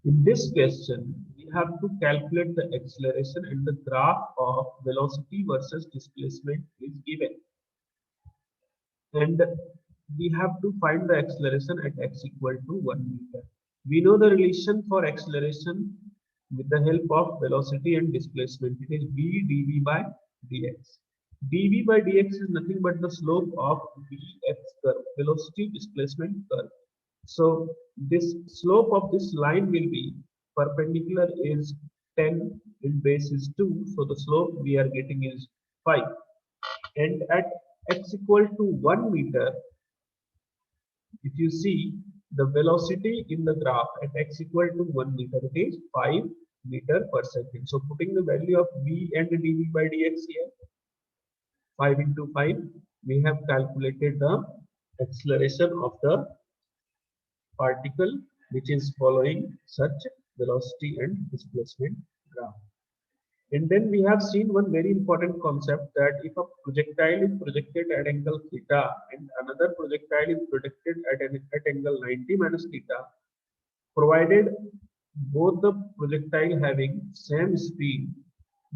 In this question, we have to calculate the acceleration and the graph of velocity versus displacement is given. And we have to find the acceleration at x equal to 1 meter. We know the relation for acceleration with the help of velocity and displacement. It is v dv by dx. dv by dx is nothing but the slope of vx curve, velocity displacement curve. So this slope of this line will be perpendicular is 10 in base is 2. So the slope we are getting is 5. And at x equal to 1 meter, if you see the velocity in the graph at x equal to 1 meter, it is 5 meter per second. So putting the value of v and dv by dx here, 5 into 5, we have calculated the acceleration of the particle which is following such velocity and displacement graph. And then we have seen one very important concept that if a projectile is projected at angle theta and another projectile is projected at angle 90 minus theta, provided both the projectile having same speed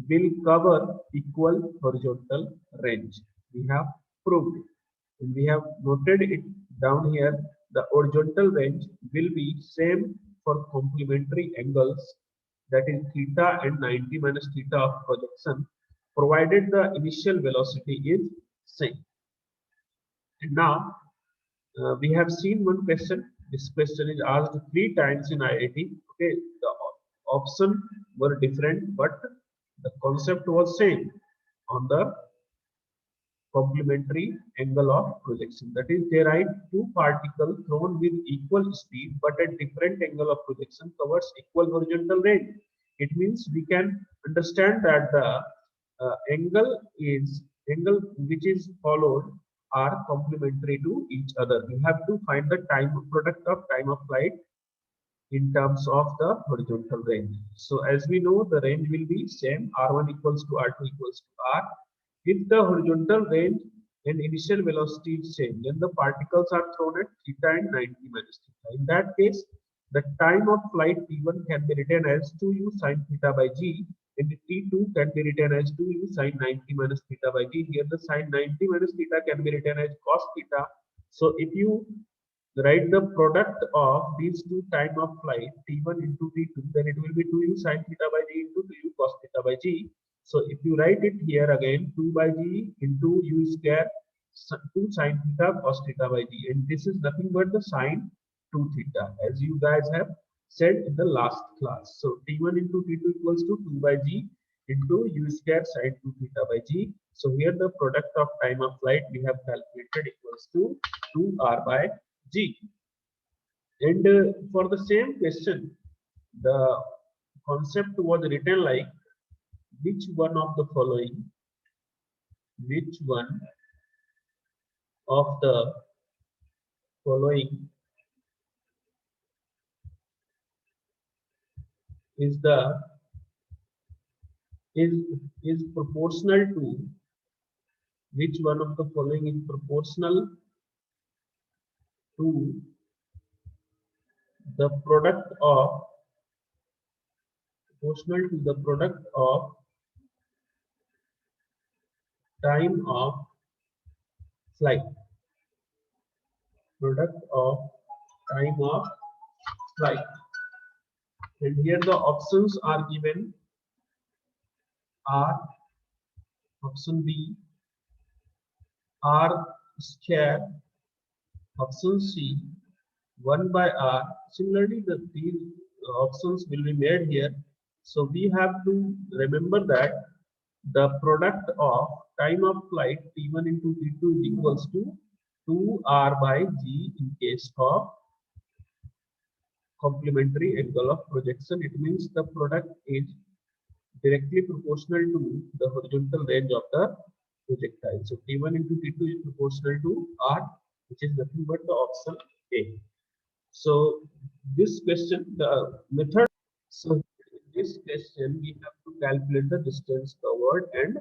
will cover equal horizontal range. We have proved it. And we have noted it down here. The horizontal range will be same for complementary angles, that is theta and 90 minus theta of projection, provided the initial velocity is same. And now we have seen one question. This question is asked 3 times in IIT. Okay, the option were different, but the concept was same on the complementary angle of projection. That is, they write two particles thrown with equal speed but at different angle of projection covers equal horizontal range. It means we can understand that the angle which is followed are complementary to each other. We have to find the product of time of flight in terms of the horizontal range. So as we know, the range will be same, r1 equals to r2 equals to r. If the horizontal range and initial velocity is same, then the particles are thrown at theta and 90 minus theta. In that case, the time of flight t1 can be written as 2u sine theta by g, and t2 can be written as 2u sine 90 minus theta by g. Here the sine 90 minus theta can be written as cos theta. So if you write the product of these two time of flight t1 into t2, then it will be 2u sine theta by g into 2u cos theta by g. So if you write it here again, 2 by g into u square 2 sine theta cos theta by g, and this is nothing but the sine 2 theta as you guys have said in the last class. So t1 into t2 equals to 2 by g into u square sine 2 theta by g. So here the product of time of flight we have calculated equals to 2r by g. And for the same question, the concept was written like, which one of the following, which one of the following is the is is proportional to, which one of the following is to the product of proportional to the product of time of flight, product of time of flight. And here the options are given are option B r square, option C 1 by r. Similarly, these options will be made here. So we have to remember that the product of time of flight t1 into t2 is equals to 2r by g in case of complementary angle of projection. It means the product is directly proportional to the horizontal range of the projectile. So t1 into t2 is proportional to r, which is nothing but the option A. So this question, the method. So in this question, we have to calculate the distance covered and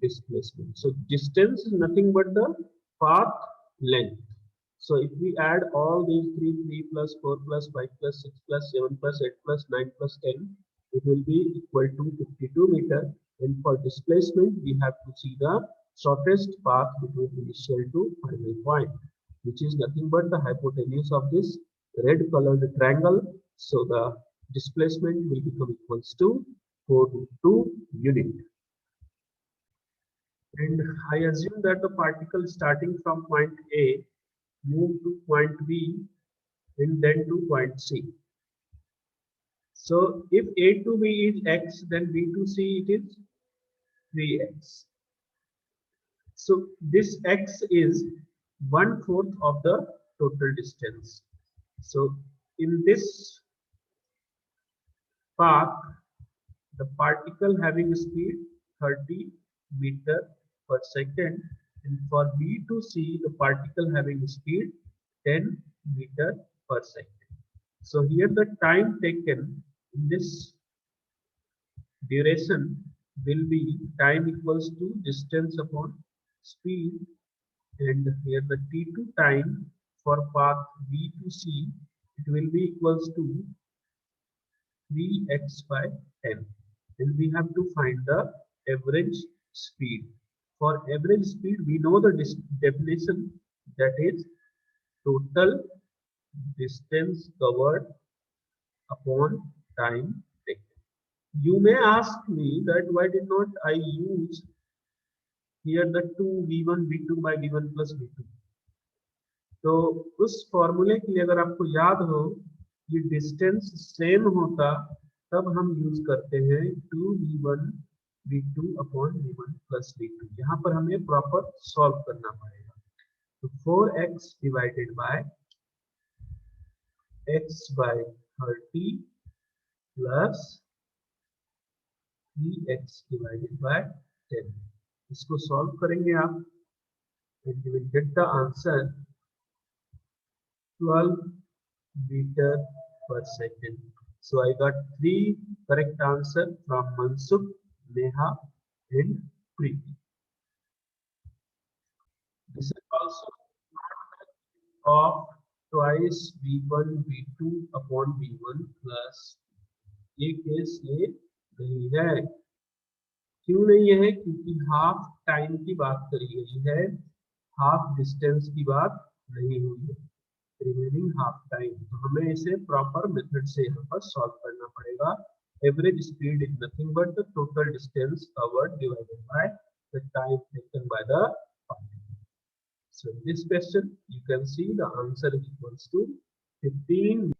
displacement. So distance is nothing but the path length. So if we add all these 3 plus 4 plus 5 plus 6 plus 7 plus 8 plus 9 plus 10, it will be equal to 52 meter. And for displacement, we have to see the shortest path between initial to final point, which is nothing but the hypotenuse of this red colored triangle. So the displacement will become equals to 4 unit. And I assume that the particle starting from point A move to point B and then to point C. So if A to B is x, then B to C it is 3x. So this x is 1/4 of the total distance. So in this path, the particle having speed 30 meter per second, and for B to C, the particle having speed 10 meter per second. So here the time taken in this duration will be time equals to distance upon speed, and here the t2 time for path B to C, it will be equals to 3x by 10. And we have to find the average speed. For average speed, we know the definition, that is total distance covered upon time taken. You may ask me that why did not I use here the 2 v1 v2 by v1 plus v2. तो उस फॉर्मूले के लिए अगर आपको याद हो ये डिस्टेंस सेम होता तब हम यूज करते हैं 2v1 v2 upon v1 plus v2। यहाँ पर हमें प्रॉपर सॉल्व करना पड़ेगा। तो 4x divided by x by 30 plus 3x divided by 10। इसको सॉल्व करेंगे आप and you will get the answer 12 meter per second. So I got 3 correct answer from Mansukh, Neha and Preeti. This is also of twice v1 v2 upon v1 plus ये case ये नहीं है। क्यों नहीं है? क्योंकि हाफ टाइम की बात करी गई है, हाफ डिस्टेंस की बात नहीं हुई है, रिमेनिंग हाफ टाइम। तो हमें इसे प्रॉपर मेथड से यहाँ पर सॉल्व करना पड़ेगा। Average speed is nothing but the total distance covered divided by the time taken by the particle. So in this question you can see the answer is equals to 15.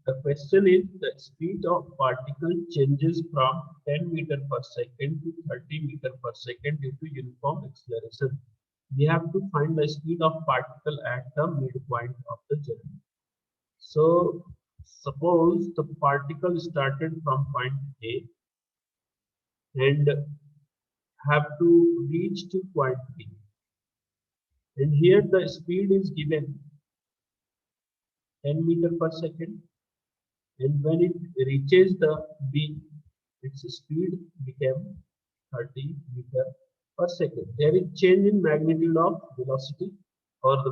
The question is the speed of particle changes from 10 meter per second to 30 meter per second due to uniform acceleration. We have to find the speed of particle at the midpoint of the journey. So suppose the particle started from point A and have to reach to point B, and here the speed is given 10 meter per second, and when it reaches the B, its speed became 30 meter per second. There is change in magnitude of velocity or the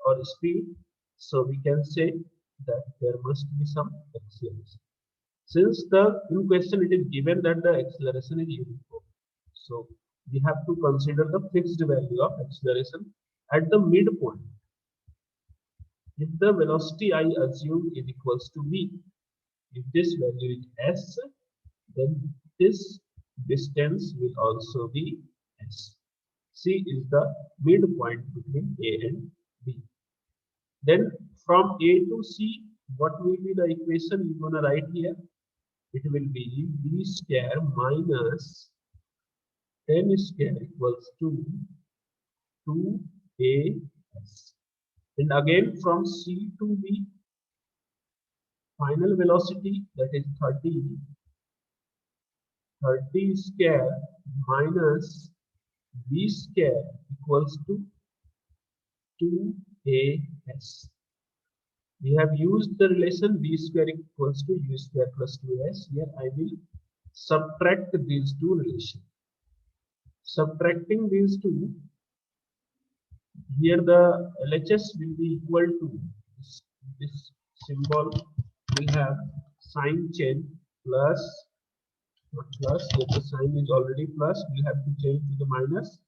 or speed, so we can say that there must be some acceleration. Since the in question it is given that the acceleration is uniform, so we have to consider the fixed value of acceleration at the midpoint. If the velocity I assume is equals to v, if this value is s, then this distance will also be s. C is the midpoint between A and B. Then from A to C, what will be the equation you're gonna write here? It will be b square minus 10 square equals to 2as. And again from C to B, final velocity, that is 30 square minus b square equals to 2as. We have used the relation b square equals to u square plus 2s. Here I will subtract these two relations. Subtracting these two, Here the LHS will be equal to this symbol will have sign change plus, not plus, here the sign is already plus, we have to change to the minus,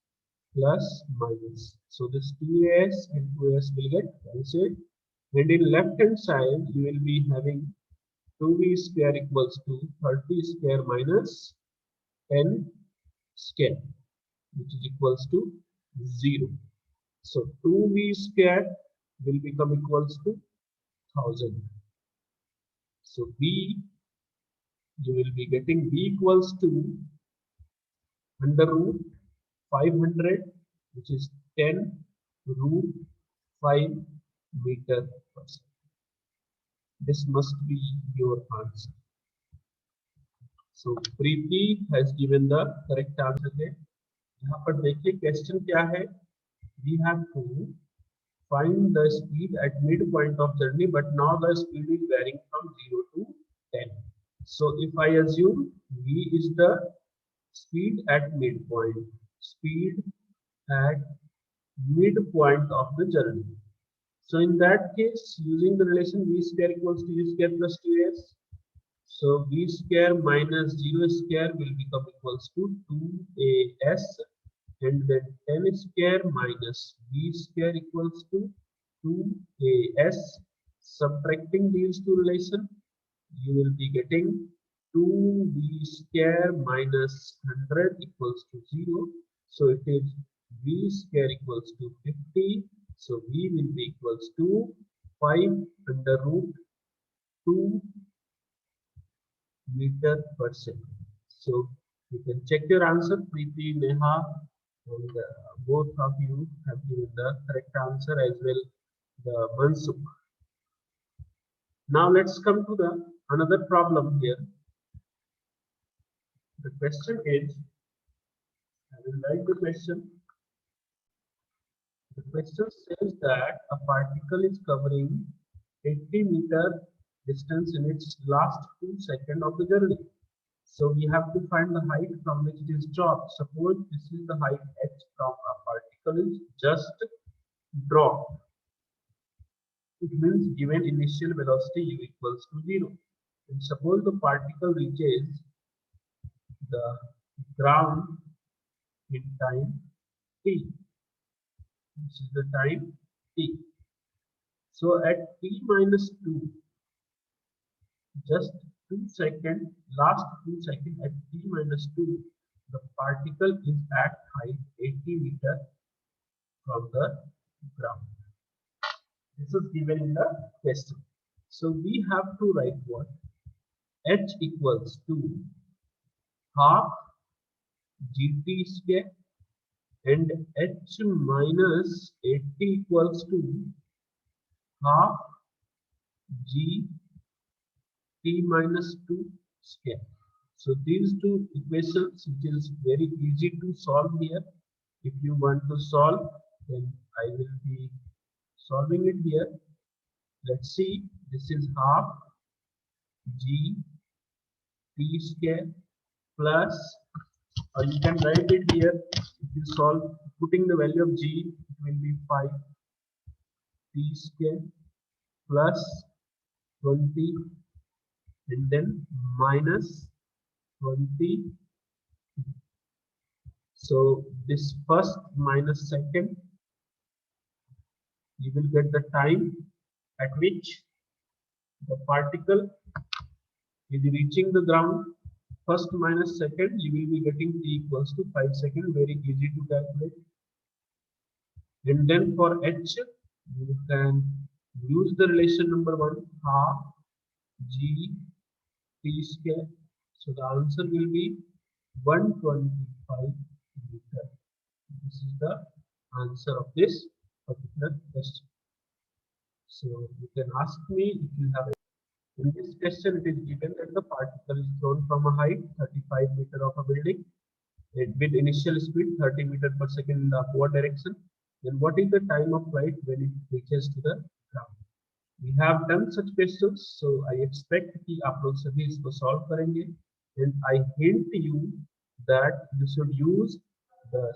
plus minus. So this 2as and 2s will get cancelled. And in left hand side, you will be having 2v square equals to 30 square minus 10 square, which is equals to 0. So 2v square will become equals to 1000. So b, you will be getting b equals to under root 500, which is 10 root 5 meter per second. This must be your answer. So Preeti has given the correct answer there. यहाँ पर देखिए question क्या है. We have to find the speed at midpoint of journey, but now the speed is varying from 0 to 10. So if I assume v is the speed at midpoint, speed at midpoint of the journey. So in that case, using the relation v square equals to u square plus 2s, so v square minus 0 square will become equals to 2as, and then 10 square minus v square equals to 2as. Subtracting these two relation, you will be getting 2v square minus 100 equals to 0. So it is v square equals to 50. So v will be equals to 5 under root 2 meter per second. So you can check your answer. Preeti, Neha, and both of you have given the correct answer, as well the Mansukh. Now let's come to the another problem here. The question is, I will write the question. The question says that a particle is covering 80 meter distance in its last 2 seconds of the journey. So we have to find the height from which it is dropped. Suppose this is the height h from a particle is just dropped. It means given initial velocity u equals to 0. And suppose the particle reaches the ground in time t. This is the time t. So at t minus 2, just 2 seconds, last 2 seconds at t minus 2, the particle is at height 80 meter from the ground. This is given in the question. So we have to write what? H equals to half gt square, and h minus 80 equals to half g t minus 2 square. So these two equations, which is very easy to solve here. If you want to solve, then I will be solving it here. Let's see, this is half g t square plus, or you can write it here. If you solve, putting the value of g, it will be 5 t square plus 20, and then minus 20. So this first minus second, you will get the time at which the particle is reaching the ground. First minus second, you will be getting t equals to 5 seconds. Very easy to calculate. And then for h, you can use the relation number 1, half g t square. So the answer will be 125 meter. This is the answer of this particular question. So you can ask me if you have. In this question, it is given that the particle is thrown from a height 35 meter of a building with initial speed 30 meter per second in the upward direction. Then what is the time of flight when it reaches to the ground? We have done such questions, so I expect कि आप लोग सभी इसको solve करेंगे. And I hint you that you should use the